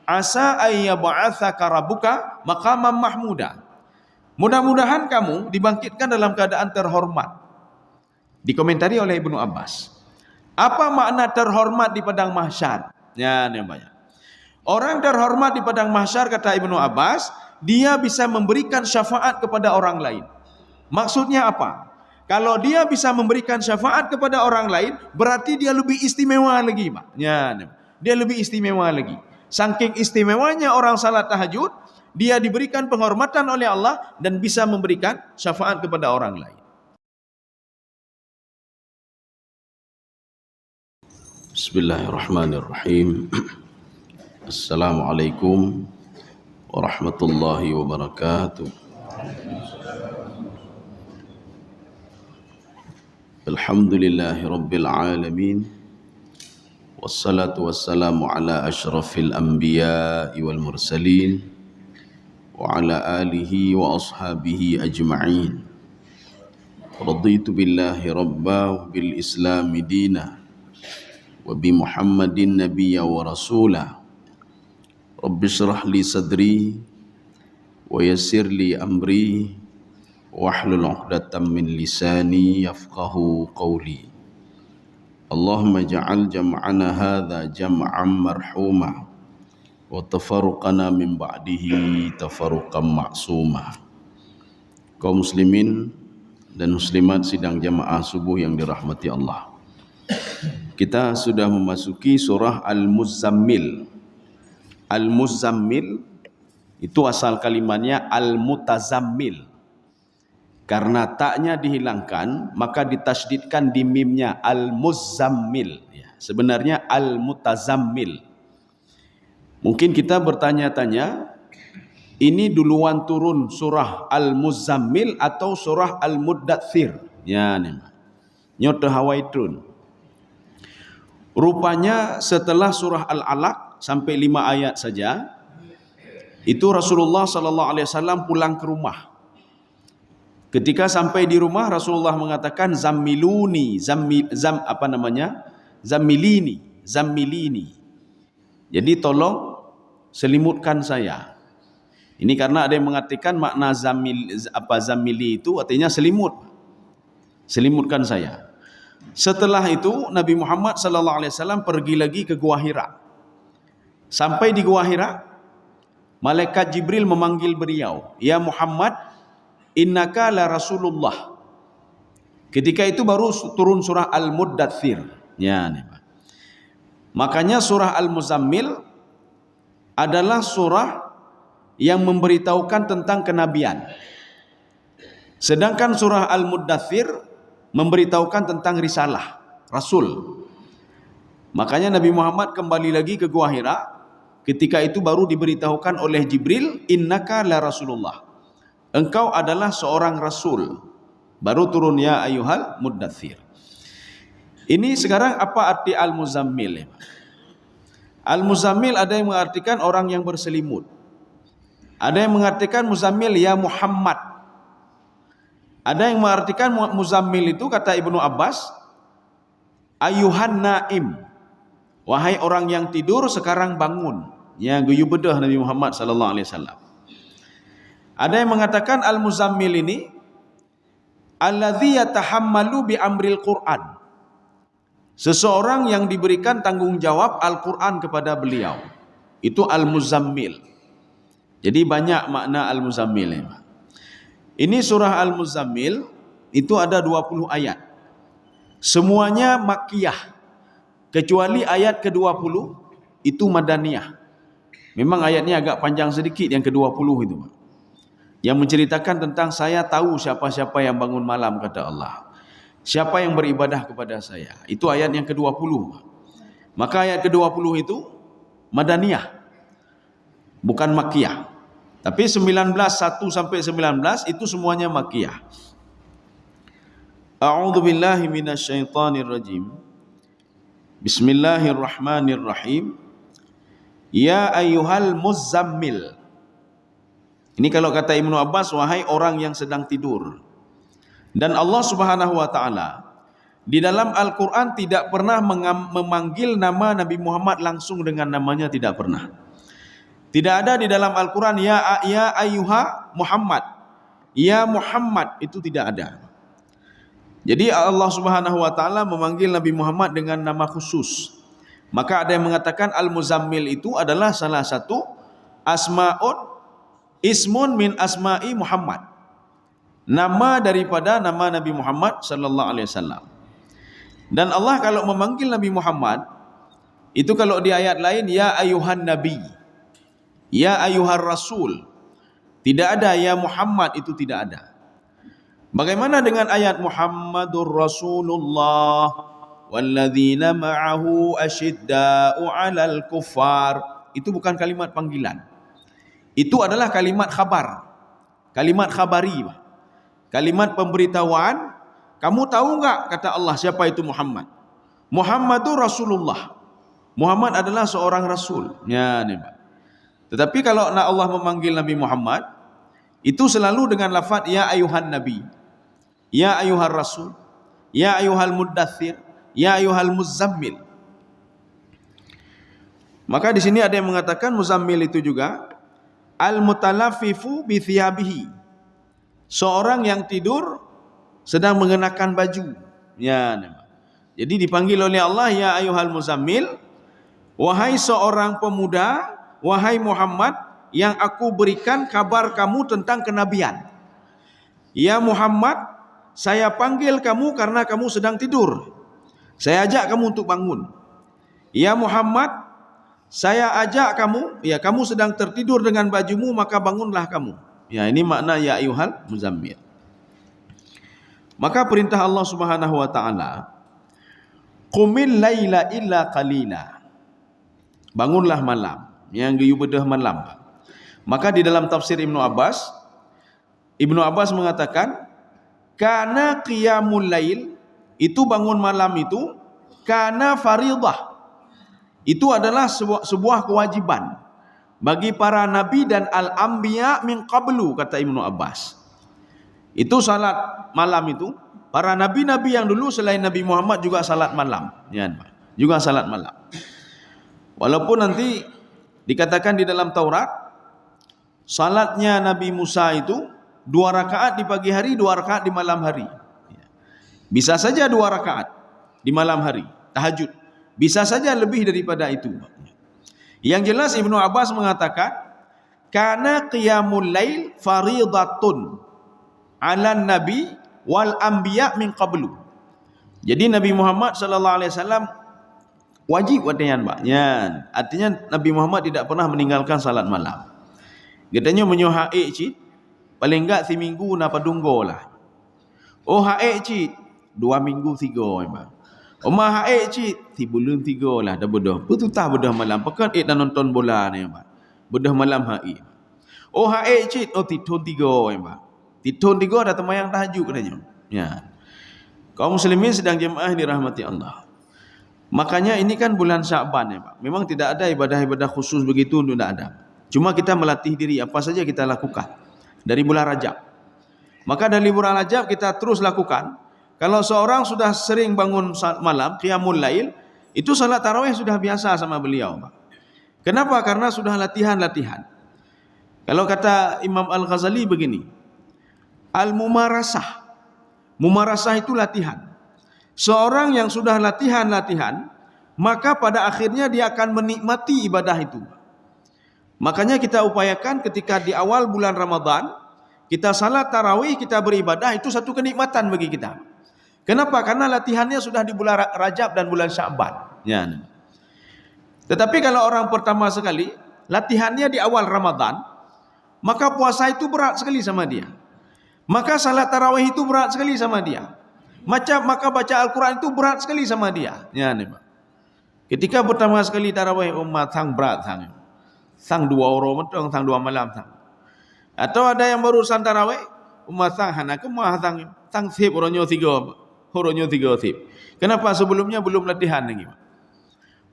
asa ayyab'atsaka rabbuka maqaman mahmuda. Mudah-mudahan kamu dibangkitkan dalam keadaan terhormat. Dikomentari oleh Ibnu Abbas. Apa makna terhormat di padang mahsyar? Ya, namanya. Orang terhormat di padang mahsyar, kata Ibnu Abbas, dia bisa memberikan syafaat kepada orang lain. Maksudnya apa? Kalau dia bisa memberikan syafaat kepada orang lain, berarti dia lebih istimewa lagi, Pak. Ya, dia lebih istimewa lagi. Saking istimewanya orang salat tahajud, dia diberikan penghormatan oleh Allah dan bisa memberikan syafaat kepada orang lain. Bismillahirrahmanirrahim. Assalamualaikum warahmatullahi wabarakatuh. Alhamdulillahi rabbil alamin. Wassalatu wassalamu ala ashrafil anbiya'i wal mursalin wa ala alihi wa ashabihi ajma'in. Raditu billahi rabba wa bil islami dina wa bi Muhammadin nabiyya wa rasula. Rabbi shrah li sadri wa yassir li amri wahlul 'uqdatam min lisani yafqahu qawli. Allahumma ja'al jam'ana hadza jam'an marhuma wa tafarruqana min ba'dihi tafarruqan ma'suma. Kaum muslimin dan muslimat sidang jamaah subuh yang dirahmati Allah. Kita sudah memasuki surah Al-Muzammil. Al-Muzammil itu asal kalimatnya Al-Mutazammil. Karena taknya dihilangkan, maka ditasydidkan di mimnya Al-Muzammil. Ya, sebenarnya Al-Mutazammil. Mungkin kita bertanya-tanya, ini duluan turun surah Al-Muzammil atau surah Al-Muddatsir? Ya, nyoto hawaitun. Rupanya setelah surah Al-Alaq sampai 5 ayat saja, itu Rasulullah sallallahu alaihi wasallam pulang ke rumah. Ketika sampai di rumah, Rasulullah mengatakan zammiluni, zammilini. Jadi tolong selimutkan saya. Ini karena ada yang mengartikan makna zammili itu artinya selimut. Selimutkan saya. Setelah itu Nabi Muhammad sallallahu alaihi wasallam pergi lagi ke Gua Hira. Sampai di Gua Hira, malaikat Jibril memanggil beliau, "Ya Muhammad, innaka la Rasulullah." Ketika itu baru turun surah Al-Muddatsir. Ya, nih, Pak. Makanya surah Al-Muzammil adalah surah yang memberitahukan tentang kenabian. Sedangkan surah Al-Muddatsir memberitahukan tentang risalah, rasul. Makanya Nabi Muhammad kembali lagi ke Gua Hira. Ketika itu baru diberitahukan oleh Jibril, innaka la Rasulullah. Engkau adalah seorang rasul. Baru turun ya ayyuhal muddatsir. Ini sekarang apa arti Al-Muzammil? Al-Muzammil ada yang mengartikan orang yang berselimut. Ada yang mengartikan Muzammil ya Muhammad. Ada yang mengartikan Muzammil itu, kata Ibnu Abbas, ayyuhan naim. Wahai orang yang tidur sekarang bangun. Ya, guyu bedah Nabi Muhammad sallallahu alaihi wasallam. Ada yang mengatakan Al-Muzammil ini alladzi yatahammalu bi amril Qur'an. Seseorang yang diberikan tanggung jawab Al-Qur'an kepada beliau. Itu Al-Muzammil. Jadi banyak makna Al-Muzammil ini. Ini surah Al-Muzammil itu ada 20 ayat. Semuanya makkiyah. Kecuali ayat ke-20 itu madaniyah. Memang ayatnya agak panjang sedikit yang ke-20 itu. Yang menceritakan tentang saya tahu siapa-siapa yang bangun malam, kata Allah. Siapa yang beribadah kepada saya. Itu ayat yang ke-20. Maka ayat ke-20 itu madaniyah. Bukan makkiyah. Tapi 19, 1 sampai 19 itu semuanya makkiyah. A'udzu billahi minasyaitonir rajim. Bismillahirrahmanirrahim. Ya ayyuhal muzammil. Ini kalau kata Ibnu Abbas, wahai orang yang sedang tidur. Dan Allah Subhanahu wa taala di dalam Al-Qur'an tidak pernah memanggil nama Nabi Muhammad langsung dengan namanya, tidak pernah. Tidak ada di dalam Al-Quran ya ayyuha Muhammad. Ya Muhammad itu tidak ada. Jadi Allah Subhanahu wa taala memanggil Nabi Muhammad dengan nama khusus. Maka ada yang mengatakan Al-Muzammil itu adalah salah satu ismun min asma'i Muhammad. Nama daripada nama Nabi Muhammad sallallahu alaihi wasallam. Dan Allah kalau memanggil Nabi Muhammad itu kalau di ayat lain ya ayuhan nabi, ya ayuhar rasul. Tidak ada ya Muhammad, itu tidak ada. Bagaimana dengan ayat Muhammadur Rasulullah walladzina ma'ahu asyidda'u 'alal kuffar? Itu bukan kalimat panggilan. Itu adalah kalimat khabar. Kalimat khabari. Kalimat pemberitahuan. Kamu tahu enggak kata Allah siapa itu Muhammad? Muhammadur Rasulullah. Muhammad adalah seorang rasul. Ya, nih, Pak. Tetapi kalau Allah memanggil Nabi Muhammad itu selalu dengan lafaz ya ayuhan nabi, ya ayuhar rasul, ya ayuhal muddathir, ya ayuhal muzammil. Maka di sini ada yang mengatakan muzammil itu juga al-mutalaffifu bi thiyabihi. Seorang yang tidur sedang mengenakan baju. Ya, jadi dipanggil oleh Allah ya ayuhal muzammil, wahai seorang pemuda, wahai Muhammad yang aku berikan kabar kamu tentang kenabian. Ya Muhammad, saya panggil kamu karena kamu sedang tidur. Saya ajak kamu untuk bangun. Ya Muhammad, saya ajak kamu, ya kamu sedang tertidur dengan bajumu, maka bangunlah kamu. Ya, ini makna ya ayyuhal muzammil. Maka perintah Allah Subhanahu wa taala, qumil laila illa qalila. Bangunlah malam, yang geyu bedah malam. Maka di dalam tafsir Ibnu Abbas mengatakan kana qiyamul lail, itu bangun malam itu kana faridah. Itu adalah sebuah kewajiban bagi para nabi dan al-anbiya min qablu, kata Ibnu Abbas. Itu salat malam itu, para nabi-nabi yang dulu selain Nabi Muhammad juga salat malam, ya, juga salat malam. Walaupun nanti dikatakan di dalam Taurat salatnya Nabi Musa itu 2 rakaat di pagi hari, 2 rakaat di malam hari. Bisa saja 2 rakaat di malam hari, tahajud. Bisa saja lebih daripada itu. Yang jelas Ibnu Abbas mengatakan kana qiyamul lail faridatun 'alan nabi wal anbiya min qablu. Jadi Nabi Muhammad sallallahu alaihi wasallam wajib wadian, Pak. Ya, artinya Nabi Muhammad tidak pernah meninggalkan salat malam. Katanya menyo haik cik, paling enggak 3 minggu na padunggo lah. Oh haik cik 2 minggu 3, Pak. Oh mah haik cik 3 bulan 3 lah dah bedah. Betutah bedah malam, pekan dan nonton bola ni, Pak. Bedah malam haik. Oh haik cik, oh titun 3, Pak. Titun 3 dah temayang tahajud katanya. Ya. Kaum muslimin sedang jemaah dirahmati Allah. Makanya ini kan bulan Sya'ban, ya, Pak. Memang tidak ada ibadah-ibadah khusus begitu, tidak ada. Cuma kita melatih diri apa saja kita lakukan dari bulan Rajab. Maka dari bulan Rajab kita terus lakukan. Kalau seorang sudah sering bangun malam, qiyamul lail, itu salat tarawih sudah biasa sama beliau, Pak. Kenapa? Karena sudah latihan-latihan. Kalau kata Imam Al-Ghazali begini, al-mumarasah. Mumarasah itu latihan. Seorang yang sudah latihan-latihan, maka pada akhirnya dia akan menikmati ibadah itu. Makanya kita upayakan ketika di awal bulan Ramadan, kita salat tarawih, kita beribadah, itu satu kenikmatan bagi kita. Kenapa? Karena latihannya sudah di bulan Rajab dan bulan Sya'ban. Ya. Tetapi kalau orang pertama sekali, latihannya di awal Ramadan, maka puasa itu berat sekali sama dia. Maka salat tarawih itu berat sekali sama dia. Maka baca Al-Quran itu berat sekali sama dia. Ya, nih, Pak. Ketika pertama sekali tarawih, umat sang berat sang. Sang 2 orang mentong, sang 2 malam sang. Atau ada yang barusan tarawih, umat sang hana kemah sang sip orangnya 3. Orangnya 3 sip. Kenapa? Sebelumnya belum latihan lagi, Pak.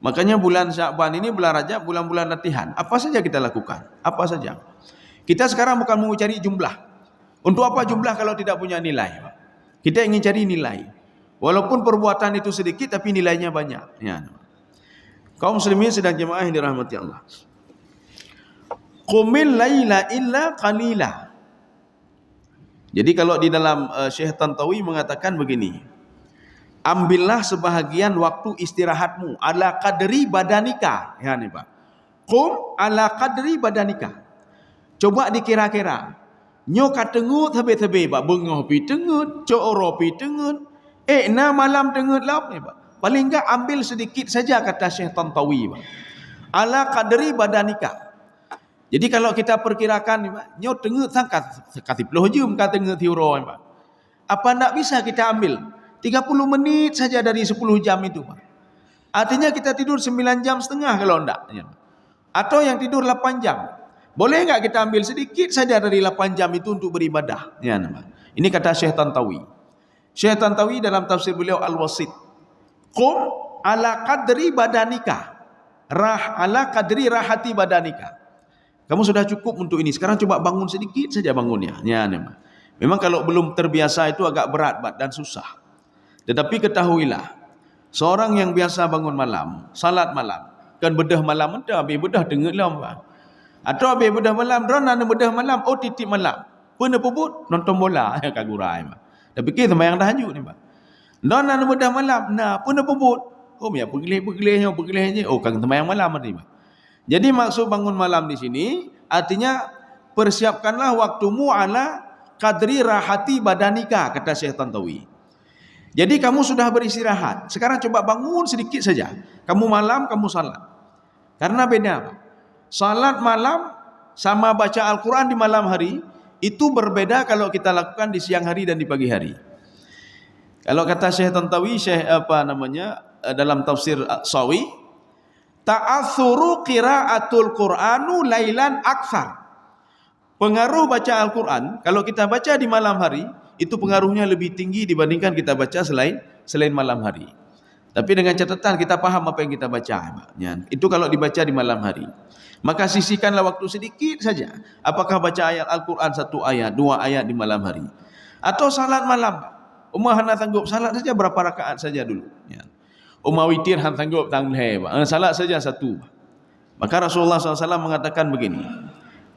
Makanya bulan Sya'ban ini, bulan Rajab, bulan-bulan latihan. Apa saja kita lakukan? Apa saja. Kita sekarang bukan mau cari jumlah. Untuk apa jumlah kalau tidak punya nilai, Pak? Kita ingin cari nilai. Walaupun perbuatan itu sedikit tapi nilainya banyak. Ya. Kaum muslimin sedang jemaah yang dirahmati Allah. qumil laila illa qalila. Jadi kalau di dalam Syekh Tantawi mengatakan begini, ambillah sebahagian waktu istirahatmu ala qadri badanika. Ya ni Pak. Qum ala qadri badanika. Coba dikira-kira. Nyo katengut habis-habis Pak, bengah pi tengut, coro pi tengut. Na malam tengut lah ni Pak. Paling enggak ambil sedikit saja kata Syekh Tantawi Pak. Ala qadri badanika. Jadi kalau kita perkirakan ni Pak, nyo tengut sangkat sekati 10 jam ka tengut tiuro Pak. Apa ndak bisa kita ambil 30 menit saja dari 10 jam itu Pak. Artinya kita tidur 9 jam setengah kalau ndak. Atau yang tidur 8 jam. Boleh enggak kita ambil sedikit saja dari 8 jam itu untuk beribadah? Ya, Pak. Ini kata Syekh Tantawi. Syekh Tantawi dalam tafsir beliau Al-Wasit. Qum ala qadri badanika. Ala qadri rahati badanika. Kamu sudah cukup untuk ini. Sekarang coba bangun sedikit saja bangunnya. Ya, memang kalau belum terbiasa itu agak berat dan susah. Tetapi ketahuilah, seorang yang biasa bangun malam, salat malam, kan bedah malam entah, habis bedah tengok lah. Atau habis bedah malam, drone ada bedah malam, oh titip malam. Pernah puput, nonton bola, kagurai. Tapi kita yang dah hanyut ni, Pak. Drone ada bedah malam, nah, pernah puput. Oh, ya, pergelih-pergelihnya. Oh, kan temayang malam ni, Pak. Jadi maksud bangun malam di sini artinya persiapkanlah waktumu ala qadri rahati badanika, kata Syekh Tantawi. Jadi kamu sudah beristirahat. Sekarang coba bangun sedikit saja. Kamu malam, kamu salat. Karena beda. Salat malam sama baca Al-Quran di malam hari itu berbeda kalau kita lakukan di siang hari dan di pagi hari. Kalau kata Syekh Tantawi, dalam tafsir Sawi, ta'athuru qira'atul Qur'anu lailan akthar. Pengaruh baca Al-Quran kalau kita baca di malam hari itu pengaruhnya lebih tinggi dibandingkan kita baca selain malam hari. Tapi dengan catatan kita paham apa yang kita baca. Ya, itu kalau dibaca di malam hari. Maka sisihkanlah waktu sedikit saja. Apakah baca ayat Al-Quran 1 ayat, 2 ayat di malam hari, atau salat malam. Umar hana sanggup salat saja berapa rakaat saja dulu. Ya. Umar witir han sanggup tangleh, salat saja 1. Maka Rasulullah SAW mengatakan begini,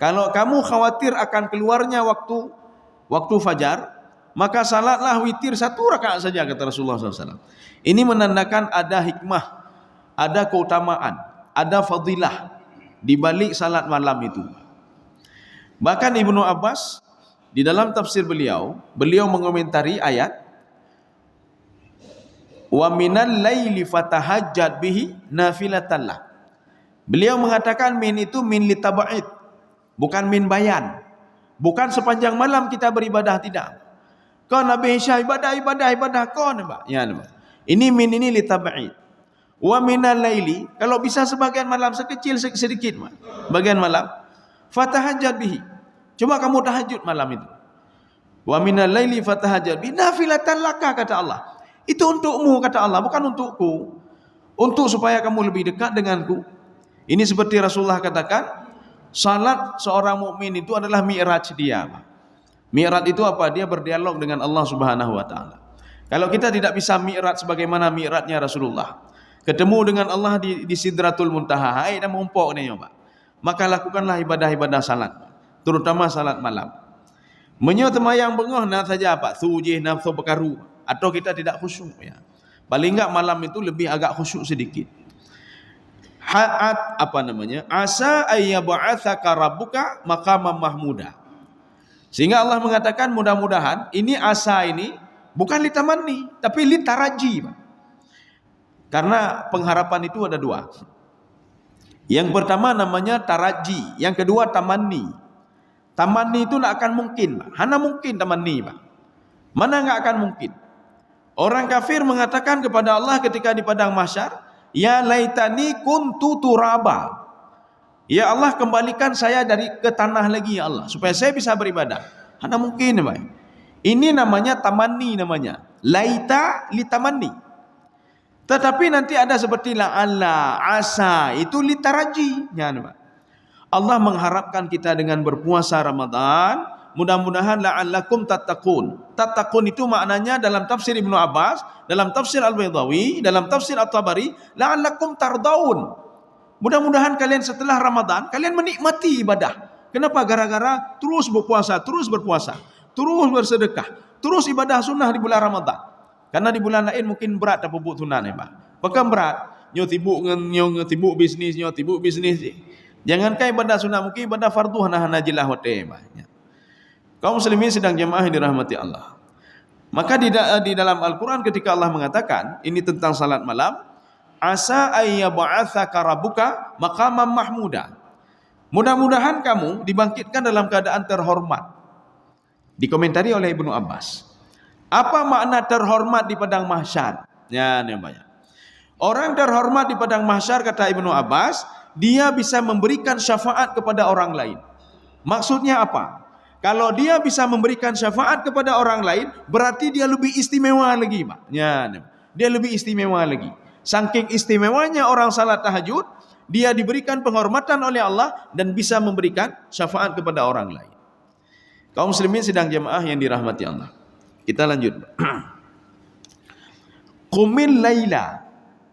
kalau kamu khawatir akan keluarnya waktu fajar, maka salatlah witir 1 rakaat saja, kata Rasulullah SAW. Ini menandakan ada hikmah, ada keutamaan, ada fadilah di balik salat malam itu. Bahkan Ibnu Abbas di dalam tafsir beliau mengomentari ayat wa minal laili fatahajjat bihi nafilatan lak. Beliau mengatakan min itu min litab'id, bukan min bayan. Bukan sepanjang malam kita beribadah, tidak. Kau Nabi Isya ibadah kau nampak. Ya nampak. Ini min ini litab'id. Wa minal laili, kalau bisa sebagian malam sekecil sedikit bagian malam, fatahajjat bihi. Coba kamu tahajud malam itu. Wa minal laili fatahajjat bihi nafilatan laka, kata Allah. Itu untukmu, kata Allah, bukan untukku. Untuk supaya kamu lebih dekat denganku. Ini seperti Rasulullah katakan, salat seorang mukmin itu adalah mi'raj dia. Mi'raj itu apa? Dia berdialog dengan Allah Subhanahu wa taala. Kalau kita tidak bisa mi'raj sebagaimana mi'rajnya Rasulullah, ketemu dengan Allah di Sidratul Muntaha, dan mumpok ni, Pak. Maka lakukanlah ibadah-ibadah salat, terutama salat malam. Menyotemayang bengah nak saja apa? Sujih nafsu berkaru, atau kita tidak khusyuk, ya. Paling enggak malam itu lebih agak khusyuk sedikit. Asa ayyab'atsaka rabbuka maqaman mahmuda. Sehingga Allah mengatakan mudah-mudahan ini asa ini bukan litamanni tapi litaraji. Karena pengharapan itu ada 2. Yang pertama namanya taraji, yang kedua tamanni. Tamanni itu tak akan mungkin, hana mungkin tamanni, Pak. Mana enggak akan mungkin? Orang kafir mengatakan kepada Allah ketika di padang mahsyar, ya laitani kuntu turaba. Ya Allah, kembalikan saya ke tanah lagi, ya Allah, supaya saya bisa beribadah. Hana mungkin, Pak. Ini namanya tamanni namanya. Laita litamanni. Tetapi nanti ada seperti la'alla, asa, itu litaraji. Ya, Pak. Allah mengharapkan kita dengan berpuasa Ramadan, mudah-mudahan la'allakum tattaqun. Tattaqun itu maknanya dalam tafsir Ibnu Abbas, dalam tafsir Al-Baydawi, dalam tafsir At-Tabari, la'allakum tardaun. Mudah-mudahan kalian setelah Ramadan, kalian menikmati ibadah. Kenapa? Gara-gara terus berpuasa, terus berpuasa, terus bersedekah, terus ibadah sunnah di bulan Ramadan. Karena di bulan lain mungkin berat tak pupuk sunnah ni, Pak. Pekan berat, nyo tibuk bisnis. Jangankan ibadah sunnah, mungkin ibadah fardu hana-hana jelah hote, Pak. Kaum muslimin sedang jemaah yang dirahmati Allah. Maka di dalam Al-Quran ketika Allah mengatakan, ini tentang salat malam, asa ayyab'atsaka rabbuka maqaman mahmuda. Mudah-mudahan kamu dibangkitkan dalam keadaan terhormat. Dikomentari oleh Ibnu Abbas. Apa makna terhormat di padang mahsyar? Ya, ini banyak. Orang terhormat di padang mahsyar kata Ibnu Abbas, dia bisa memberikan syafaat kepada orang lain. Maksudnya apa? Kalau dia bisa memberikan syafaat kepada orang lain, berarti dia lebih istimewa lagi, Pak. Ya, dia lebih istimewa lagi. Saking istimewanya orang salat tahajud, dia diberikan penghormatan oleh Allah dan bisa memberikan syafaat kepada orang lain. Kaum muslimin sedang jemaah yang dirahmati Allah. Kita lanjut. Qumil laila.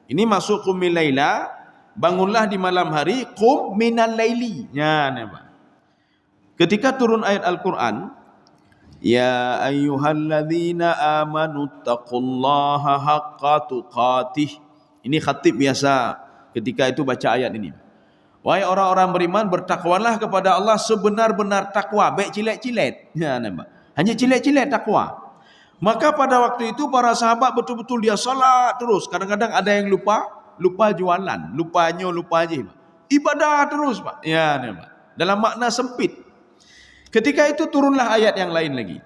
Ini masuk qumil laila, bangunlah di malam hari, qum minal laili. Ya, Pak. Ketika turun ayat Al-Quran, ya ayyuhalladzina amanu taqullaha haqqa tuqatih. Ini khatib biasa ketika itu baca ayat ini. Wahai orang-orang beriman, bertakwalah kepada Allah sebenar-benar takwa, baik cilet-cilet. Ya, nampak. Hanya cilet-cilet takwa. Maka pada waktu itu para sahabat betul-betul dia salat terus. Kadang-kadang ada yang lupa jualan, lupa aja. Ibadah terus, Pak. Ya, nampak. Dalam makna sempit. Ketika itu turunlah ayat yang lain lagi.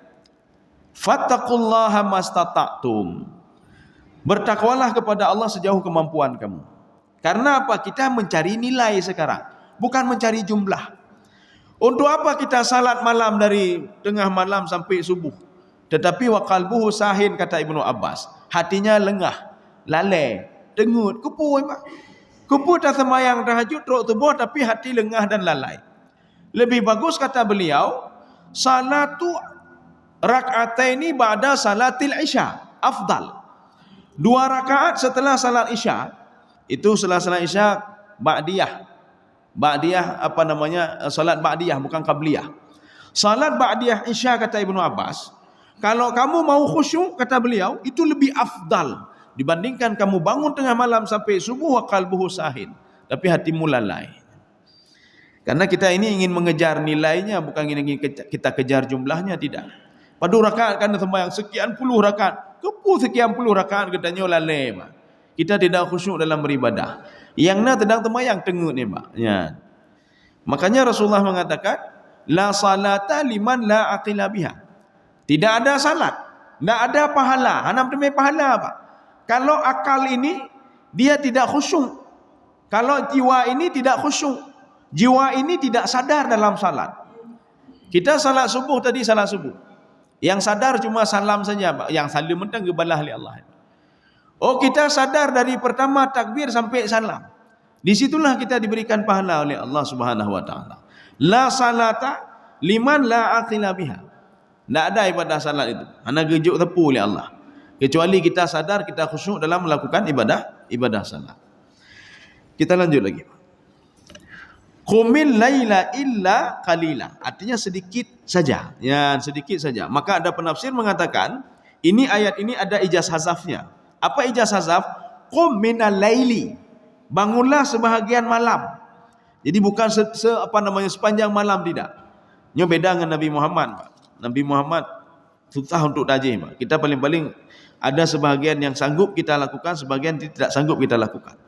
Fattaqullaha mastata'tum. Bertakwalah kepada Allah sejauh kemampuan kamu. Karena apa? Kita mencari nilai sekarang, bukan mencari jumlah. Untuk apa kita salat malam dari tengah malam sampai subuh? Tetapi wa qalbuhu sahin, kata Ibnu Abbas. Hatinya lengah, lalai, dengut, kepu, Pak. Kepu tak sembahyang tahajud teruk tubuh tapi hati lengah dan lalai. Lebih bagus kata beliau, salatu rak'ataini ba'da salatil isya afdal. 2 rakaat setelah salat isya. Itu setelah salat isya ba'diyah. Ba'diyah apa namanya? Salat ba'diyah bukan qabliyah. Salat ba'diyah isya kata Ibnu Abbas, kalau kamu mau khusyuk kata beliau, itu lebih afdal dibandingkan kamu bangun tengah malam sampai subuh wa qalbuhu sahin, tapi hatimu lalai. Karena kita ini ingin mengejar nilainya, bukan ingin kita kejar jumlahnya, tidak. Pada rakaat kan sembahyang sekian puluh rakaat, kepu sekian puluh rakaat katanya lalai, Pak. Kita tidak khusyuk dalam beribadah. Yang nak sedang sembahyang tengut ni, Pak. Ya. Makanya Rasulullah mengatakan, la salata liman la aqila biha. Tidak ada salat, tidak ada pahala. Hanam demi pahala, Pak. Kalau akal ini dia tidak khusyuk. Kalau jiwa ini tidak khusyuk. Jiwa ini tidak sadar dalam salat. Kita salat subuh tadi, salat subuh. Yang sadar cuma salam saja, Pak. Yang salim mentang gebalah oleh Allah. Oh, kita sadar dari pertama takbir sampai salam. Di situlah kita diberikan pahala oleh Allah Subhanahu wa taala. La salata liman la aqila biha. Tak ada ibadah salat itu. Hanya gejuk tepu oleh Allah. Kecuali kita sadar, kita khusyuk dalam melakukan ibadah salat. Kita lanjut lagi. Qumil laila illa qalila. Artinya sedikit saja. Ya, sedikit saja. Maka ada penafsir mengatakan, ini ayat ini ada ijaz hazafnya. Apa ijaz hazaf? Qum minal laili. Bangunlah sebahagian malam. Jadi bukan sepanjang malam, tidak. Ini beda dengan Nabi Muhammad, Pak. Nabi Muhammad susah untuk tajih, Pak. Kita paling-paling ada sebahagian yang sanggup kita lakukan, sebahagian tidak sanggup kita lakukan.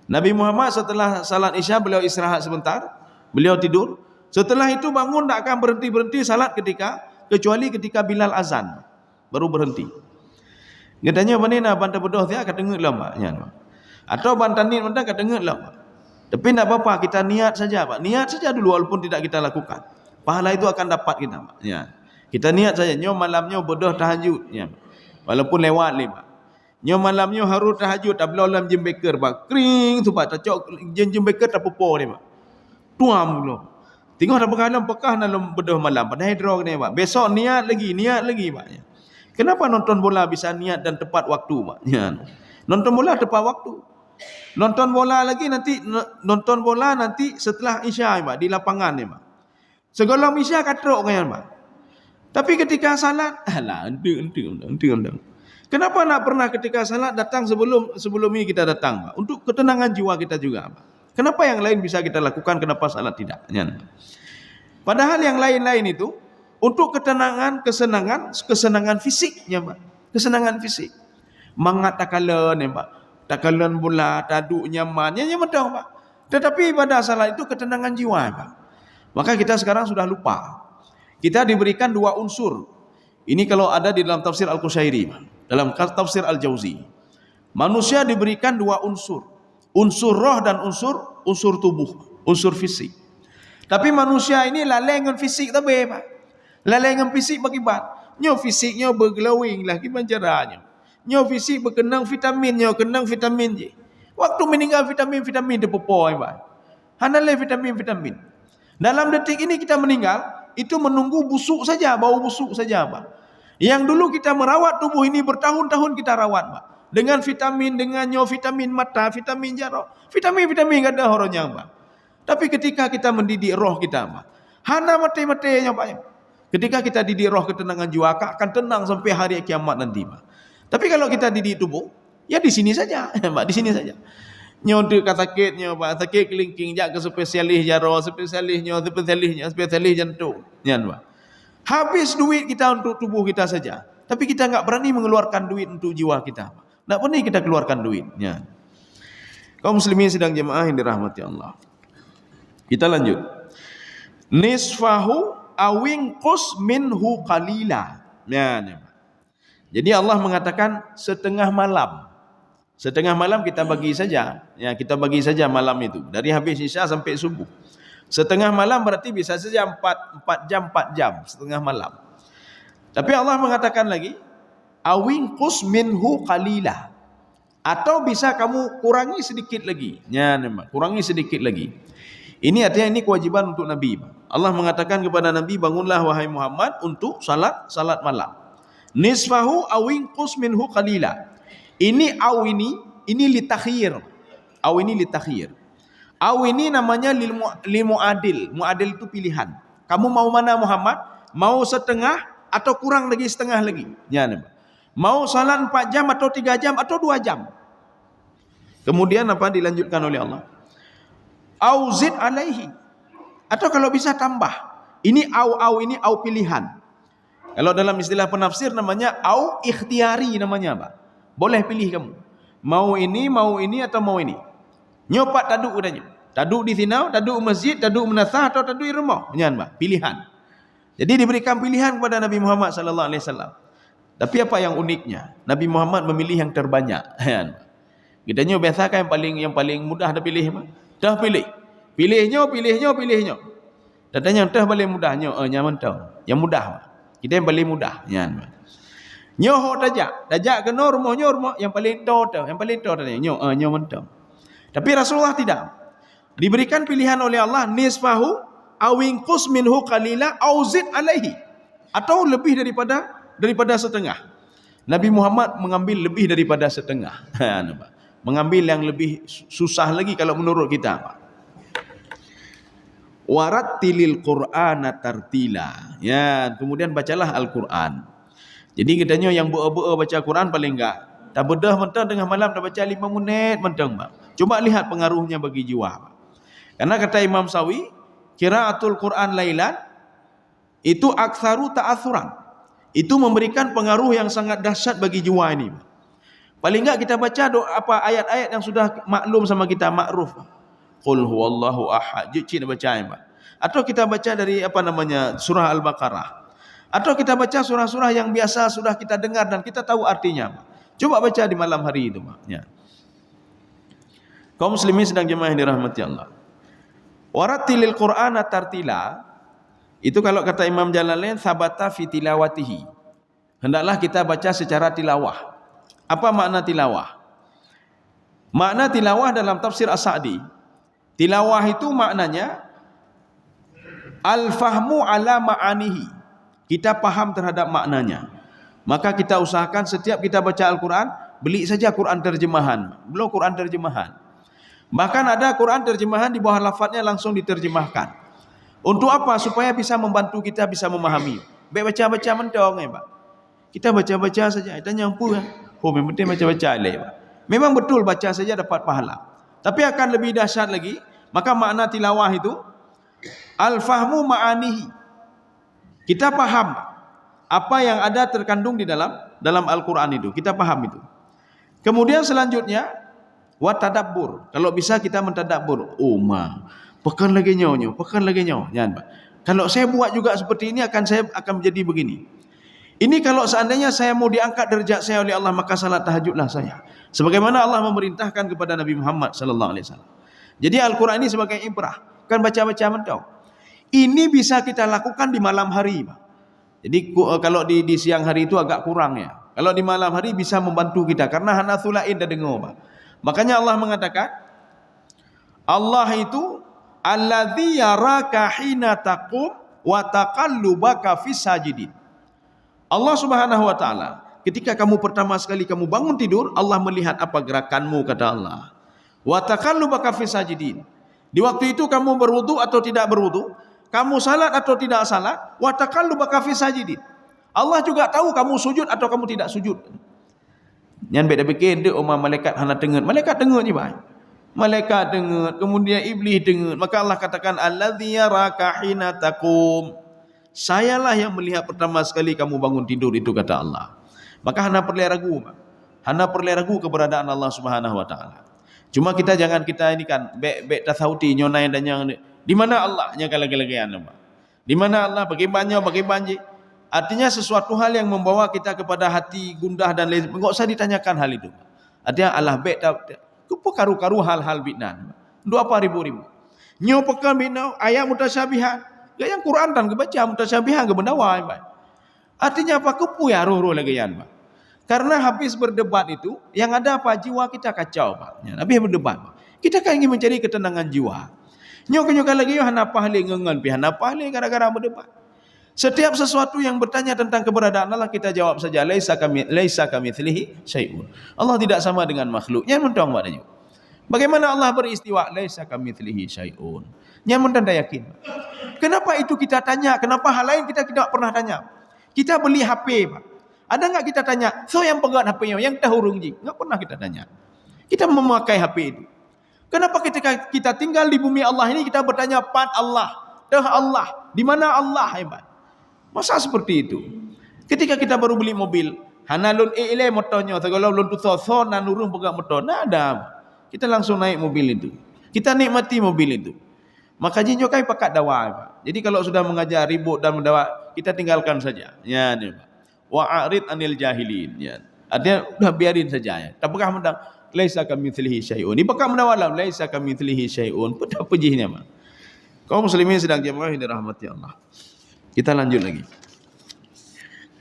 Nabi Muhammad setelah salat isya beliau istirahat sebentar, beliau tidur. Setelah itu bangun tak akan berhenti salat kecuali ketika Bilal azan, baru berhenti. Katanya apa ni nak bantai berdoa dia akan dengar lah, Pak. Atau bantai ni bantai akan dengar lah, Pak. Tapi tak apa-apa, kita niat saja, Pak. Niat saja dulu walaupun tidak kita lakukan. Pahala itu akan dapat kita, Pak. Ya. Kita niat saja, nyo malamnya berdoa tahajud, ya. Walaupun lewat ni, Pak. Nyo malamnya harus tahajud, tak boleh dalam jam beker, Pak. Kering tu, Pak. Tak cok jam beker tak popo ni, Pak. Tuam dulu. Tengok tak berkalam pekah dalam berdoa malam. Pada hidro ni, Pak. Besok niat lagi, Pak. Ya. Kenapa nonton bola bisa niat dan tepat waktu, Pak? Ya. Nonton bola tepat waktu. Nonton bola lagi nanti setelah Isya di lapangan ni mak. Segala Isya katrok kan mak. Tapi ketika salat, undang. Kenapa nak pernah ketika salat datang sebelum ini kita datang mak? Untuk ketenangan jiwa kita juga mak. Kenapa yang lain bisa kita lakukan, kenapa salat tidak? Padahal yang lain-lain itu untuk kesenangan fisiknya mak. Kesenangan fisik. Mangat takalan mak. Takalan bola, taduk nyaman, nyaman dah mak. Tetapi pada salat itu ketenangan jiwa mak. Maka kita sekarang sudah lupa. Kita diberikan dua unsur. Ini kalau ada di dalam tafsir Al-Qushairi, dalam tafsir Al-Jauzi. Manusia diberikan dua unsur. Unsur roh dan unsur tubuh, unsur fisik. Tapi manusia ini lalai dengan fisik tapi Pak. Lalai dengan fisik bagaimana? Nyo fisiknya berglowing lah gimana caranya? Nyo fisik berkenang vitamin je. Waktu meninggal vitamin terpopoi Pak. Hanalai vitamin. Dalam detik ini kita meninggal, itu menunggu busuk saja, bau busuk saja Pak. Yang dulu kita merawat tubuh ini bertahun-tahun kita rawat Pak. Dengan vitamin, dengan vitamin mata, vitamin jarok, vitamin ada horonya Pak. Tapi ketika kita mendidik roh kita Pak, hana mati-matinya Pak. Ketika kita didik roh ketenangan jiwa akan tenang sampai hari kiamat nanti Pak. Tapi kalau kita didik tubuh, ya di sini saja Pak, di sini saja. Nyontek sakitnya Pak, sakit kelingking jak ke spesialis jaro, spesialis jantung. Nyan Pak. Habis duit kita untuk tubuh kita saja. Tapi kita enggak berani mengeluarkan duit untuk jiwa kita. Enggak berani kita keluarkan duitnya. Kaum muslimin sedang jemaah yang dirahmati Allah. Kita lanjut. Nisfahu awing qus minhu qalila. Jadi Allah mengatakan setengah malam. Setengah malam kita bagi saja. Ya, kita bagi saja malam itu. Dari habis Isya sampai subuh. Setengah malam berarti bisa saja 4 jam, setengah malam. Tapi Allah mengatakan lagi, awing qus minhu qalila. Atau bisa kamu kurangi sedikit lagi. Ya, kurangi sedikit lagi. Ini artinya ini kewajiban untuk Nabi. Allah mengatakan kepada Nabi, bangunlah wahai Muhammad untuk salat malam. Nisfahu awing qus minhu qalila. Ini aw ini litakhir. Aw ini litakhir. Aw ini namanya lil muadil. Muadil itu pilihan. Kamu mau mana Muhammad? Mau setengah atau kurang lagi setengah lagi? Ya, mau salat 4 jam atau 3 jam atau 2 jam? Kemudian apa dilanjutkan oleh Allah? Auzid alaihi. Atau kalau bisa tambah. Ini aw ini aw pilihan. Kalau dalam istilah penafsir namanya aw ikhtiari namanya, Pak. Boleh pilih kamu. Mau ini atau mau ini. Nyopat taduk udahnya. Taduk di sinau, taduk masjid, taduk menasah atau taduk di rumah. Jangan, Pak. Pilihan. Jadi diberikan pilihan kepada Nabi Muhammad sallallahu alaihi wasallam. Tapi apa yang uniknya? Nabi Muhammad memilih yang terbanyak. Kitanya biasa kan yang paling mudah dah pilih, Pak. Dah pilih. Pilihnya. Datanya dah paling mudahnya, nyaman tahu. Yang mudah, Pak. Kita yang paling mudah, nyaman. Nyoh dajak kena rumah yang paling tua tadi nyoh mentang. Tapi Rasulullah tidak. Diberikan pilihan oleh Allah nisfahu awing qus minhu qalila auzid alaihi, atau lebih daripada setengah. Nabi Muhammad mengambil lebih daripada setengah. Mengambil yang lebih susah lagi kalau menurut kita. Warattilil Qur'ana tartila. Ya, kemudian bacalah Al-Qur'an. Jadi katanya yang ber-ber baca Quran paling enggak. Tak bedah mentang tengah malam dah baca 5 minit mentang, Pak. Coba lihat pengaruhnya bagi jiwa, Pak. Karena kata Imam Sawi, qiraatul Quran lailan itu aktsaru ta'atsuran. Itu memberikan pengaruh yang sangat dahsyat bagi jiwa ini, Pak. Paling enggak kita baca ayat-ayat yang sudah maklum sama kita, makruf. Qul huwallahu ahad. Cik baca, Pak. Atau kita baca dari surah Al-Baqarah. Atau kita baca surah-surah yang biasa sudah kita dengar dan kita tahu artinya. Coba baca di malam hari itu. Ya. Kaum muslimin sedang jemaah yang dirahmati Allah. Warattilil Qur'ana tartila. Itu kalau kata Imam Jalalain, sabata fi tilawatihi. Hendaklah kita baca secara tilawah. Apa makna tilawah? Makna tilawah dalam tafsir As-Sa'di. Tilawah itu maknanya al-fahmu ala ma'anihi. Kita paham terhadap maknanya. Maka kita usahakan setiap kita baca Al-Quran, beli saja Quran terjemahan. Belum Quran terjemahan. Bahkan ada Quran terjemahan di bawah lafadznya langsung diterjemahkan. Untuk apa? Supaya bisa membantu kita bisa memahami. Baik baca-baca mentong Pak. Kita baca-baca saja, kita nyampu kan. Oh, memang penting baca-baca Pak. Memang betul baca saja dapat pahala. Tapi akan lebih dahsyat lagi, maka makna tilawah itu al-fahmu ma'anihi. Kita paham apa yang ada terkandung di dalam Al-Qur'an itu. Kita paham itu. Kemudian selanjutnya wa tadabbur. Kalau bisa kita mentadabbur. Oh, pekan lagi nyonya, pekan lagi nyonya. Jangan, Pak. Kalau saya buat juga seperti ini saya akan menjadi begini. Ini kalau seandainya saya mau diangkat derajat saya oleh Allah, maka salat tahajudlah saya. Sebagaimana Allah memerintahkan kepada Nabi Muhammad sallallahu alaihi wasallam. Jadi Al-Qur'an ini sebagai ibrah, kan baca-baca mentau. Ini bisa kita lakukan di malam hari, Pak. Jadi kalau di siang hari itu agak kurang ya. Kalau di malam hari bisa membantu kita karena hanatsulain dah dengar, Pak. Makanya Allah mengatakan Allah itu allazi yaraka hina taqum wa taqallubaka fis sajidin. Allah Subhanahu wa taala, ketika kamu pertama sekali kamu bangun tidur, Allah melihat apa gerakanmu, kata Allah. Wa taqallubaka fis sajidin. Di waktu itu kamu berwudu atau tidak berwudu, kamu salat atau tidak salat, wa taqallubaka fis sajidin. Allah juga tahu kamu sujud atau kamu tidak sujud. Yang beda bikin dia malaikat hana dengar. Malaikat dengar ni, Pak. Malaikat dengar, kemudian iblis dengar. Maka Allah katakan allazi yaraka hina taqum. Sayalah yang melihat pertama sekali kamu bangun tidur itu, kata Allah. Maka hana perlu ragu, Pak. Hana perlu ragu keberadaan Allah Subhanahu wa taala. Cuma kita jangan ini kan bek tasawuti nyonai dan yang di mana Allah nya lagi-lagian, Pak. Di mana Allah bagi banjir. Artinya sesuatu hal yang membawa kita kepada hati gundah dan lain, enggak usah ditanyakan hal itu. Artinya Allah bek karu-karu hal-hal binan. 20,000. Nyo pekan binau ayat mutasyabihan. Gak yang Quran dan kebaca mutasyabihan ke bendawa, Pak. Artinya apa? Kepu ya roh-roh lagi yan, Pak. Karena habis berdebat itu, yang ada apa? Jiwa kita kacau, Pak. Ya, habis berdebat, Pak. Kita kan ingin mencari ketenangan jiwa. Nyok-nyok lagi yo hana pahli ngengan pi hana pahli gara-gara berdebat. Setiap sesuatu yang bertanya tentang keberadaan Allah, kita jawab saja laisa kamitslihi syai'un. Allah tidak sama dengan makhluknya, mentong maknanya. Bagaimana Allah beristiwa? Laisa kamitslihi syai'un. Nya mentanda yakin. Kenapa itu kita tanya? Kenapa hal lain kita tidak pernah tanya? Kita beli HP, Pak. Ada enggak kita tanya, "So yang pegang HP-nya, yang tahu rungji?" Enggak pernah kita tanya. Kita memakai HP itu. Kenapa ketika kita tinggal di bumi Allah ini kita bertanya pan Allah, dah Allah, di mana Allah, hebat? Masa seperti itu? Ketika kita baru beli mobil, hanalun ile motornya, segala lun tu so nan urung pegang motor, nah ada. Kita langsung naik mobil itu. Kita nikmati mobil itu. Maka jinjo kai pakat dawa, Pak. Jadi kalau sudah mengajar ribut dan mendawa, kita tinggalkan saja. Ya, ni, Pak. Wa'arid anil jahilin. Ya. Artinya udah biarin saja ya. Tak pernah mendang laisa kamitslihi syai'un. Ini pakat mendawalam laisa kamitslihi syai'un. Apa pejihnya, Pak? Kaum muslimin sedang jemaah yang dirahmati Allah. Kita lanjut lagi.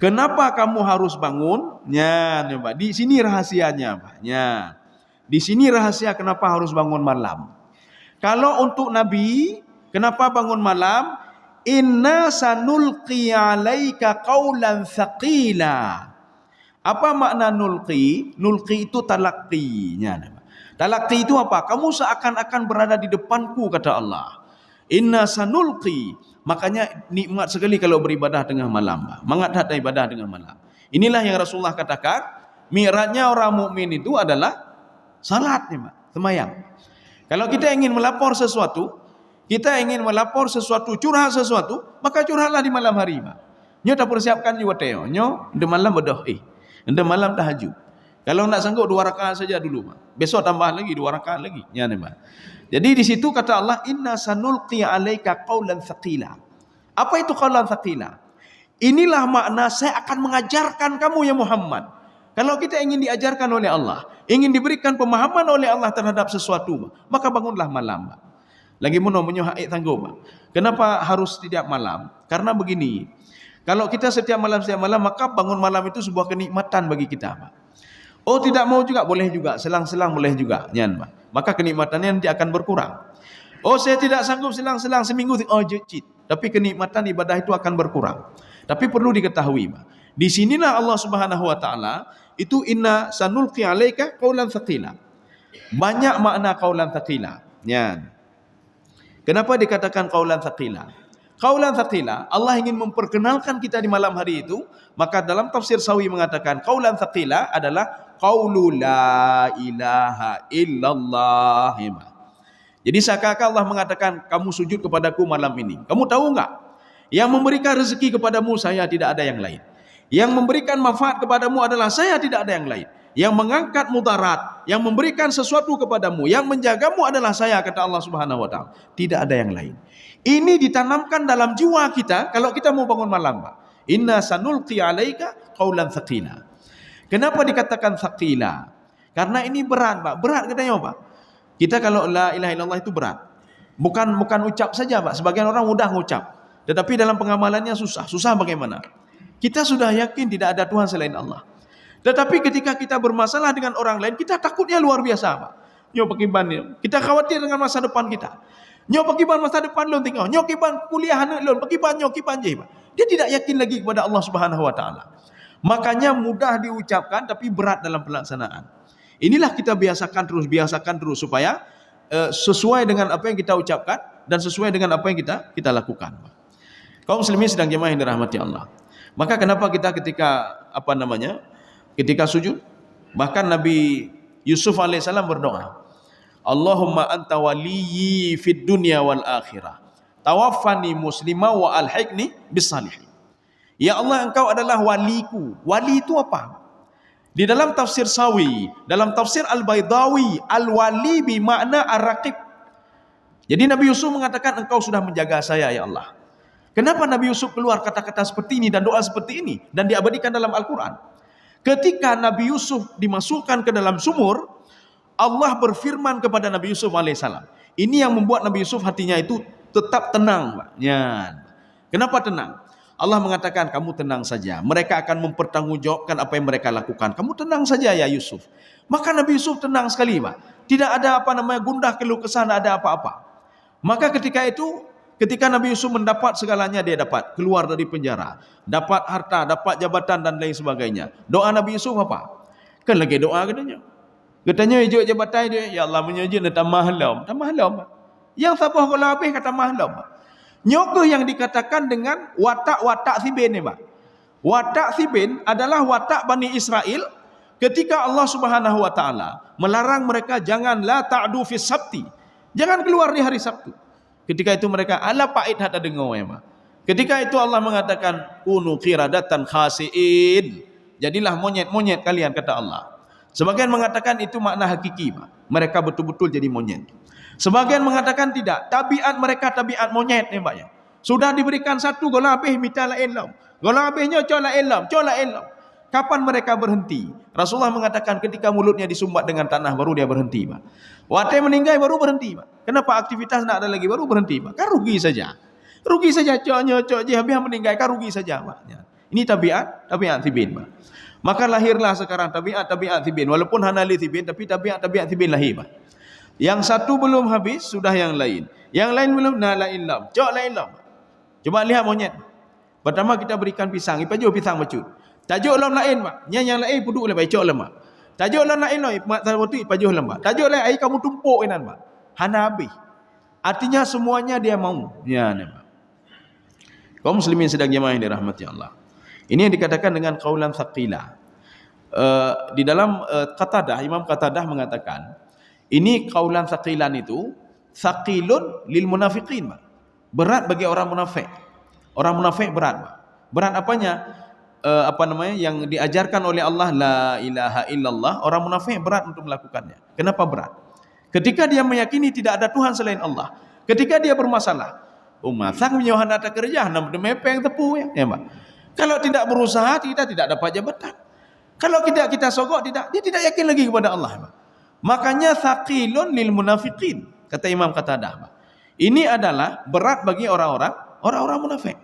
Kenapa kamu harus bangun? Ya, Pak. Di sini rahasianya, Pak. Ya. Di sini rahasia kenapa harus bangun malam. Kalau untuk Nabi, kenapa bangun malam? Inna sanulqi 'alaika qaulan tsaqila. Apa makna nulqi? Nulqi itu talaqqinya. Talaqi itu apa? Kamu seakan-akan berada di depanku, kata Allah. Inna sanulqi. Makanya nikmat sekali kalau beribadah tengah malam. Mengadhat ibadah tengah malam. Inilah yang Rasulullah katakan, mi'rajnya orang mukmin itu adalah salat, Pak, sembahyang. Kalau kita ingin melapor sesuatu, curhat sesuatu, maka curhatlah di malam hari, Pak. Nyo tak persiapkan juga teo. Nyo de malam berdoa, de malam tahajud. Kalau nak sanggup 2 rakaat saja dulu, Pak. Besok tambah lagi 2 rakaat lagi. Ya, Pak. Jadi di situ kata Allah, inna sanulqi 'alaika qaulan tsaqila. Apa itu qaulan tsaqila? Inilah makna saya akan mengajarkan kamu ya Muhammad. Kalau kita ingin diajarkan oleh Allah, ingin diberikan pemahaman oleh Allah terhadap sesuatu, maka bangunlah malam. Lagi menyohai tangguh. Kenapa harus setiap malam? Karena begini, kalau kita setiap malam, maka bangun malam itu sebuah kenikmatan bagi kita, Pak. Oh, tidak mau juga, boleh juga. Selang-selang boleh juga. Maka kenikmatannya nanti akan berkurang. Oh, saya tidak sanggup selang-selang seminggu. Oh, jecit. Tapi kenikmatan ibadah itu akan berkurang. Tapi perlu diketahui, Pak. Di sinilah Allah Subhanahu wa taala Itu inna sanulqi alaika qaulan thaqila. Banyak makna qaulan thaqila. Ya. Kenapa dikatakan qaulan thaqila? Qaulan thaqila, Allah ingin memperkenalkan kita di malam hari itu, maka dalam tafsir Sawi mengatakan qaulan thaqila adalah qaulu la ilaha illallah. Jadi seakan-akan Allah mengatakan, kamu sujud kepadaku malam ini. Kamu tahu enggak? Yang memberikan rezeki kepadamu saya, tidak ada yang lain. Yang memberikan manfaat kepadamu adalah saya, tidak ada yang lain. Yang mengangkat mudarat, yang memberikan sesuatu kepadamu, yang menjagamu adalah saya, kata Allah Subhanahu wa taala. Tidak ada yang lain. Ini ditanamkan dalam jiwa kita kalau kita mau bangun malam, Pak. Inna sanulqi alaika qaulan thaqila. Kenapa dikatakan thaqila? Karena ini berat, Pak. Berat katanya, Pak. Kita kalau la ilaha illallah itu berat. Bukan ucap saja, Pak. Sebagian orang mudah ngucap. Tetapi dalam pengamalannya susah. Susah bagaimana? Kita sudah yakin tidak ada Tuhan selain Allah. Tetapi ketika kita bermasalah dengan orang lain, kita takutnya luar biasa, Pak. Nyo pakiban, kita khawatir dengan masa depan kita. Nyo pakiban masa depan lon tinggal. Nyo pakiban kuliah lon, pakiban nyo kiban je, Pak. Dia tidak yakin lagi kepada Allah Subhanahu wa taala. Makanya mudah diucapkan tapi berat dalam pelaksanaan. Inilah kita biasakan terus supaya sesuai dengan apa yang kita ucapkan dan sesuai dengan apa yang kita lakukan. Kaum muslimin sedang jemaah yang dirahmati Allah. Maka kenapa kita ketika sujud, bahkan Nabi Yusuf alaihissalam berdoa, Allahumma anta waliyyi fid dunya wal akhirah, tawaffani muslima wa alhiqni bis salihin. Ya Allah, engkau adalah waliku. Wali itu apa? Di dalam tafsir Sawi, dalam tafsir Al-Baydawi, al-wali bermakna ar-raqib. Jadi Nabi Yusuf mengatakan, engkau sudah menjaga saya ya Allah. Kenapa Nabi Yusuf keluar kata-kata seperti ini dan doa seperti ini dan diabadikan dalam Al-Quran? Ketika Nabi Yusuf dimasukkan ke dalam sumur, Allah berfirman kepada Nabi Yusuf alaihissalam. Ini yang membuat Nabi Yusuf hatinya itu tetap tenang, Pak. Ya. Kenapa tenang? Allah mengatakan, kamu tenang saja. Mereka akan mempertanggungjawabkan apa yang mereka lakukan. Kamu tenang saja ya Yusuf. Maka Nabi Yusuf tenang sekali, Pak. Tidak ada gundah keluh kesah, tidak ada apa-apa. Maka ketika Nabi Yusuf mendapat segalanya, dia dapat keluar dari penjara, dapat harta, dapat jabatan dan lain sebagainya. Doa Nabi Yusuf apa? Kan lagi doa katanya. Katanya hijau jabatan dia, ya Allah menyujud dan tambah halam. Yang sabah kalau habis kata mahlam. Nyokoh yang dikatakan dengan watak-watak sibin ni, Pak. Watak sibin adalah watak Bani Israel ketika Allah Subhanahu wa taala melarang mereka jangan la ta'du fi sabti. Jangan keluar di hari Sabtu. Ketika itu mereka ala pait hata dengar ya, Pak. Ketika itu Allah mengatakan kunu qiradatan khasiin. Jadilah monyet-monyet kalian, kata Allah. Sebagian mengatakan itu makna hakiki, Pak. Mereka betul-betul jadi monyet. Sebagian mengatakan tidak, tabiat mereka tabiat monyet ni, Pak. Sudah diberikan satu gola habis minta lain lam. Gola habisnya cola elam. Kapan mereka berhenti? Rasulullah mengatakan ketika mulutnya disumbat dengan tanah baru dia berhenti, Pak. Waktu meninggal baru berhenti, Pak. Kenapa aktivitas tidak ada lagi baru berhenti, Pak? Kan rugi saja. Rugi saja cok je habis meninggal kan rugi saja, Pak. Ini tabiat tibin, Pak. Maka lahirlah sekarang tabiat tibin. Walaupun hanali tibin tapi tabiat tibin lahir, Pak. Yang satu belum habis, sudah yang lain. Yang lain belum, la ilam. Cok la ilam. Coba lihat monyet. Pertama kita berikan pisang. Ipajuh pisang bacut. Tajuk lam lain, Pak. Yang lain puduk lepas, cok lemak. Tajuk lam lain, Mak Tarwati, ipajuh lemak. Tajuk lain, air kamu tumpuk inan, Pak. Hana habis. Artinya semuanya dia mau. Ya, Pak. Kaum muslimin sedang jemaah yang dirahmati Allah. Ini yang dikatakan dengan qaulan thaqila. Di dalam Imam Qatadah mengatakan, ini qaulan thaqilan itu thaqilun lil munafiqin, Pak. Berat bagi orang munafik. Orang munafik berat, Pak. Berat apanya? Yang diajarkan oleh Allah la ilaha illallah, orang munafik berat untuk melakukannya. Kenapa berat? Ketika dia meyakini tidak ada Tuhan selain Allah. Ketika dia bermasalah, umat menyohan ada kerja, nam demepeng tepu ya, Pak. Kalau tidak berusaha kita tidak dapat jabatan. Kalau kita sogok dia tidak yakin lagi kepada Allah, Pak. Makanya thaqilun lil munafiqin, kata Imam Qatadah, Pak. Ini adalah berat bagi orang-orang munafik.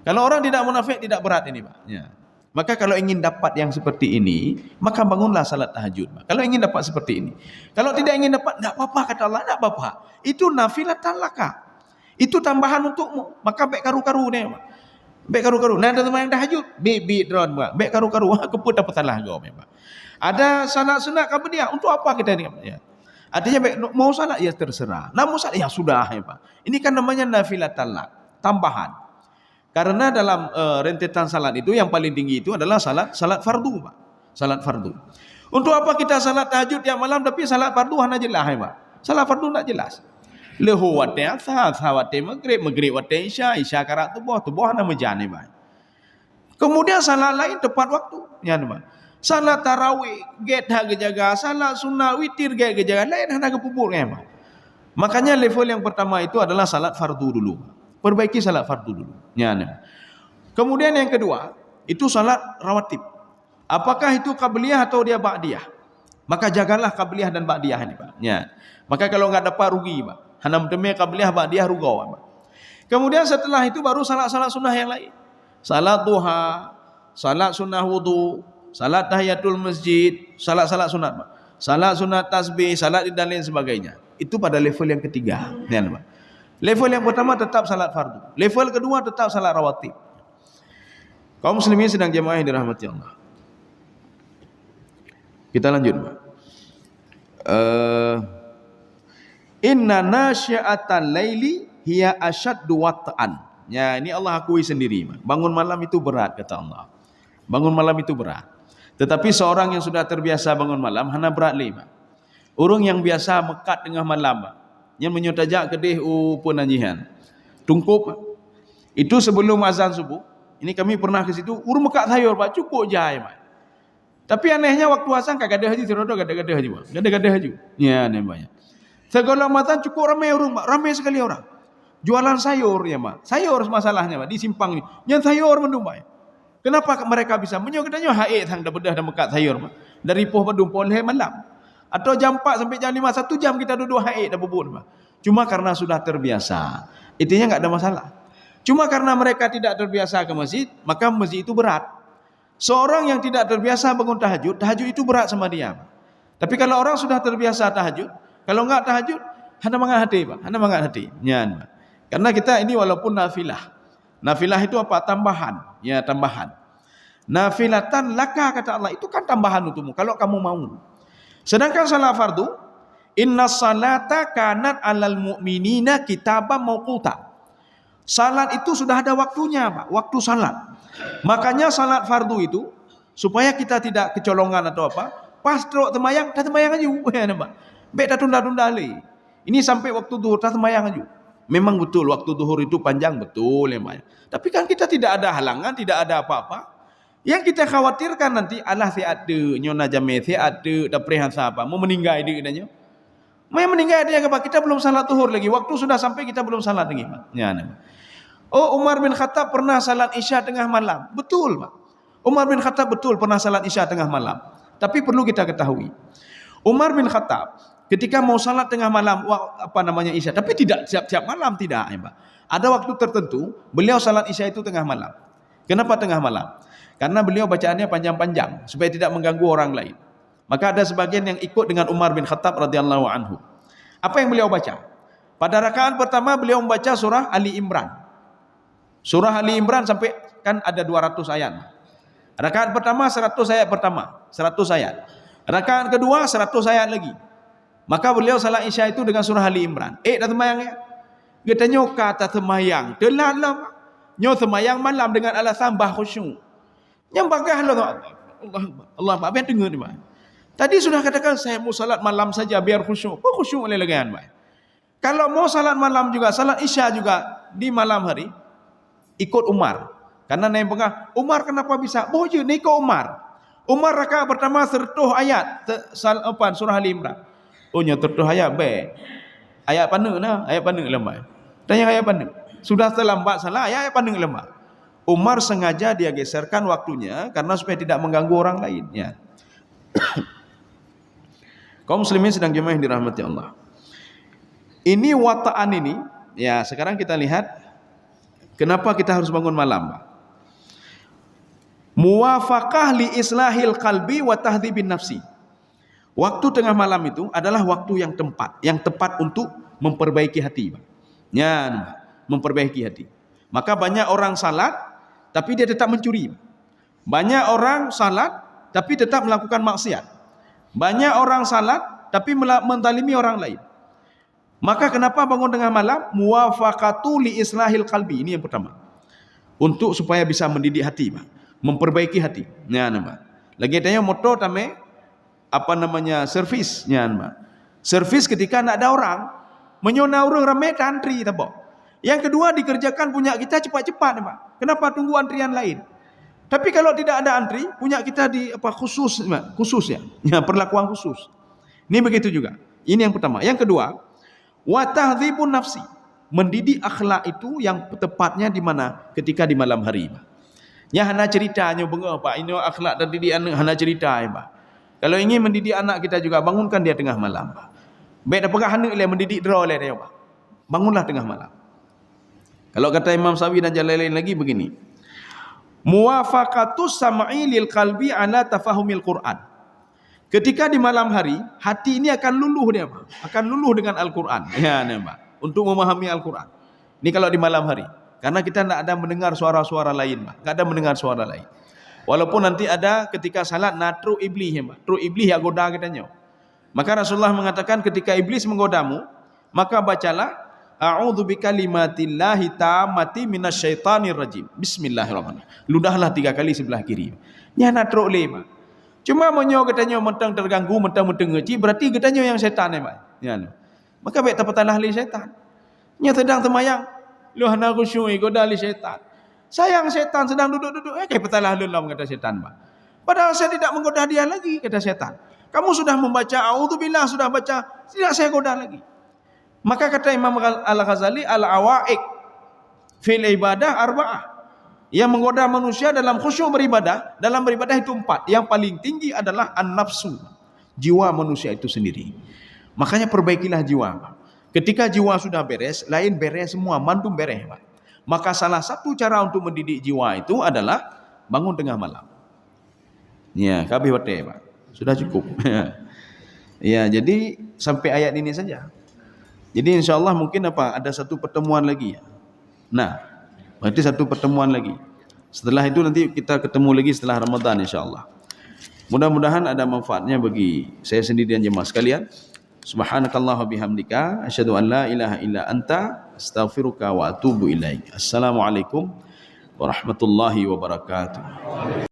Kalau orang tidak munafik tidak berat ini, Pak. Ya. Maka kalau ingin dapat yang seperti ini, maka bangunlah salat tahajud, Pak. Kalau ingin dapat seperti ini. Kalau tidak ingin dapat, enggak apa-apa, kata Allah, enggak apa-apa. Itu nafilatan laka. Itu tambahan untukmu. Maka baik karu-karu ni, Pak. Baik karu-karu. Nah, ada teman yang tahajud. Baik drone, baik karu-karu. Keput apa salah kau memang. Ada salat sunat qabliyah. Untuk apa kita ni? Ya. Artinya baik mau salat ya terserah. Nak mau salat ya sudah ya Pak. Ini kan namanya nafilatan lah, tambahan. Karena dalam rentetan salat itu yang paling tinggi itu adalah salat fardu, Pak. Salat fardu. Untuk apa kita salat tahajud tiap malam tapi salat fardu hanya jelas ya Pak. Salat fardu tak jelas. Lehu wate asar, wate maghrib wate isya karat tubuh hanya menjani Pak. Kemudian salat lain tepat waktu, ya Pak. Salat tarawih get hak jaga, salat sunnah witir get jaga, lain hanya kepupur ya Pak. Makanya level yang pertama itu adalah salat fardu dulu. Perbaiki salat fardu dulu. Ya, kemudian yang kedua, itu salat rawatib. Apakah itu qabliyah atau dia ba'diyah? Maka jagalah qabliyah dan ba'diyah ini, Pak. Ya. Maka kalau enggak dapat rugi, Pak. Hanam demi qabliyah ba'diyah rugau, Pak. Kemudian setelah itu baru salat-salat sunnah yang lain. Salat duha, salat sunnah wudu, salat tahiyatul masjid, salat-salat sunat, Pak. Salat sunat tasbih, salat dan lain sebagainya. Itu pada level yang ketiga. Ya, Pak. Level yang pertama tetap salat fardu. Level kedua tetap salat rawatib. Kaum muslimin sedang jemaah yang dirahmati Allah. Kita lanjut, Pak. Inna nasyi'atal laili hiya asyaddu wat'an. Ya, ini Allah akui sendiri, Pak. Bangun malam itu berat, kata Allah. Bangun malam itu berat. Tetapi seorang yang sudah terbiasa bangun malam hana berat le, Pak. Orang yang biasa mekat tengah malam, Pak. Yang menyotajak kedih pun anjihan. Tungkup, Pak. Itu sebelum azan subuh. Ini kami pernah ke situ, urung mekat sayur, Pak. Cukup jai, Pak. Tapi anehnya waktu azan kagak ada haji serodo gada-gada haji, Pak. Gada-gada haji. Ya, namanya. Segala mazan cukup ramai orang, Pak. Ramai sekali orang. Jualan sayur ya, Pak. Sayur masalahnya, Pak, di simpang ni. Yang sayur mendung, Pak. Kenapa mereka bisa menyokatnya haid hang dah bedah dah mekat sayur, Pak. Dari poh mendung poleh malam. Atau jam 4 sampai jam 5, 1 jam kita duduk haid dah bubur, Pak. Cuma karena sudah terbiasa. Intinya enggak ada masalah. Cuma karena mereka tidak terbiasa ke masjid, maka masjid itu berat. Seorang yang tidak terbiasa bangun tahajud, tahajud itu berat sama dia. Tapi kalau orang sudah terbiasa tahajud, kalau enggak tahajud, hana mangat hati, Pak. Hana mangat hati. Ya, Pak. Karena kita ini walaupun nafilah. Nafilah itu apa? Tambahan. Ya, tambahan. Nafilatan laka, kata Allah, itu kan tambahan untukmu kalau kamu mau. Sedangkan salat fardu, inna salata kanat alal mu'minina kitaban mauquta. Salat itu sudah ada waktunya, Pak. Waktu salat. Makanya salat fardu itu supaya kita tidak kecolongan atau apa, pas teruk temayang, dah temayang aja. Ya, Pak. Baik dah tunda-tunda lagi. Ini sampai waktu zuhur dah temayang aja. Memang betul waktu zuhur itu panjang, betul ya, Pak. Tapi kan kita tidak ada halangan, tidak ada apa-apa. Yang kita khawatirkan nanti Allah si ada nyona jame si ada dah perihasa apa, mau meninggal dia katanya. Mau meninggal dia apa? Kita belum salat zuhur lagi. Waktu sudah sampai kita belum salat lagi, Pak. Ya, Pak. Oh, Umar bin Khattab pernah salat Isya tengah malam. Betul, Pak. Umar bin Khattab betul pernah salat Isya tengah malam. Tapi perlu kita ketahui, Umar bin Khattab ketika mau salat tengah malam, Isya, tapi tidak tiap-tiap malam, tidak, ya, Pak. Ada waktu tertentu beliau salat Isya itu tengah malam. Kenapa tengah malam? Karena beliau bacaannya panjang-panjang supaya tidak mengganggu orang lain. Maka ada sebagian yang ikut dengan Umar bin Khattab radhiyallahu anhu. Apa yang beliau baca? Pada rakaat pertama beliau membaca surah Ali Imran. Surah Ali Imran sampai kan ada 200 ayat. Rakaat pertama 100 ayat pertama, 100 ayat. Rakaat kedua 100 ayat lagi. Maka beliau salat Isya itu dengan surah Ali Imran. Dah semayang ya. Kita nyoka tak semayang. Telah nyo semayang malam dengan alasan bah khusyuk. Yang bagah Allah apa yang dengar ni, Pak. Tadi sudah katakan saya mau salat malam saja biar khusyuk. Apa khusyuk oleh legan, Pak? Kalau mau salat malam juga, salat Isya juga di malam hari, ikut Umar. Karena naik pengah, Umar kenapa bisa? Bohje ni ikut Umar. Umar rakaat pertama 100 ayat surah Ali Imran. Oh nya 100 ayat baik. Ayat pandang nah, ayat pandang lemah. Tanya ayat pandang. Sudah terlambat salah ayat pandang lemah. Umar sengaja dia geserkan waktunya karena supaya tidak mengganggu orang lain, ya. Kaum muslimin sedang jemaah yang dirahmati Allah. Ini wata'an ini, ya, sekarang kita lihat kenapa kita harus bangun malam, Pak. Muwafaqah li islahil qalbi wa tahdhibin nafsi. Waktu tengah malam itu adalah waktu yang tepat untuk memperbaiki hati, Pak. Ya, memperbaiki hati. Maka banyak orang salat tapi dia tetap mencuri. Banyak orang salat tapi tetap melakukan maksiat. Banyak orang salat tapi menzalimi orang lain. Maka kenapa bangun tengah malam? Muwafaqatu li islahil qalbi. Ini yang pertama. Untuk supaya bisa mendidik hati, memperbaiki hati. Ya, nama. Lagi tanya motor tame apa namanya servisnya, nama. Servis ketika nak ada orang, menyona orang ramai antri, tak. Yang kedua dikerjakan punya kita cepat-cepat, nama. Kenapa tunggu antrian lain? Tapi kalau tidak ada antri, punya kita di apa khusus ya, perlakuan khusus. Ini begitu juga. Ini yang pertama. Yang kedua, wa tahdhibun nafsi. Mendidik akhlak itu yang tepatnya di mana? Ketika di malam hari. Ya hana ceritanya bengah Pak, ini akhlak dan didik anak hana cerita ya Pak. Kalau ingin mendidik anak kita juga bangunkan dia tengah malam Pak. Baik dah pegah hana oleh mendidik draw oleh dia Pak. Bangunlah tengah malam. Kalau kata Imam Sawi dan jalan lain lagi begini. Muwafaqatus sam'i lil qalbi ala tafahumil Quran. Ketika di malam hari, hati ini akan luluh dia Pak. Akan luluh dengan Al-Quran. Ya, Pak. Untuk memahami Al-Quran. Ini kalau di malam hari. Karena kita tidak ada mendengar suara-suara lain. Tidak ada mendengar suara lain. Walaupun nanti ada ketika salat, natru iblis. Tru iblis yang goda katanya. Maka Rasulullah mengatakan ketika iblis menggodamu, maka bacalah, A'udzu bikalimatillahi tammati minasyaitonir rajim. Bismillahirrahmanirrahim. Ludahlah 3 kali sebelah kiri. Nya natru lima. Cuma menyo katanya mentang terganggu, mentang ngeci, berarti katanya yang setan ya. Maka baik tapatalah li setan. Nya sedang temayang, lu hana khusyuk goda li setan. Sayang setan sedang duduk-duduk, kayak petalah lelam kata setan, Pak. Padahal saya tidak menggoda dia lagi kata setan. Kamu sudah membaca auzubillah, sudah baca, tidak saya goda lagi. Maka kata Imam Al-Ghazali, al-awaiq fil ibadah arba'ah. Yang menggoda manusia dalam khusyuk beribadah, dalam beribadah itu 4. Yang paling tinggi adalah an-nafsu, jiwa manusia itu sendiri. Makanya perbaikilah jiwa. Ketika jiwa sudah beres, lain beres semua, mandum beres. Maka salah satu cara untuk mendidik jiwa itu adalah bangun tengah malam. Ya, kabeh wate, Pak. Sudah cukup. Ya, jadi sampai ayat ini saja. Jadi insyaallah mungkin ada satu pertemuan lagi ya. Nah, berarti satu pertemuan lagi. Setelah itu nanti kita ketemu lagi setelah Ramadan insyaallah. Mudah-mudahan ada manfaatnya bagi saya sendiri dan jemaah sekalian. Subhanakallah wa bihamdika asyhadu an la ilaha illa anta astaghfiruka wa atubu ilaik. Assalamualaikum warahmatullahi wabarakatuh.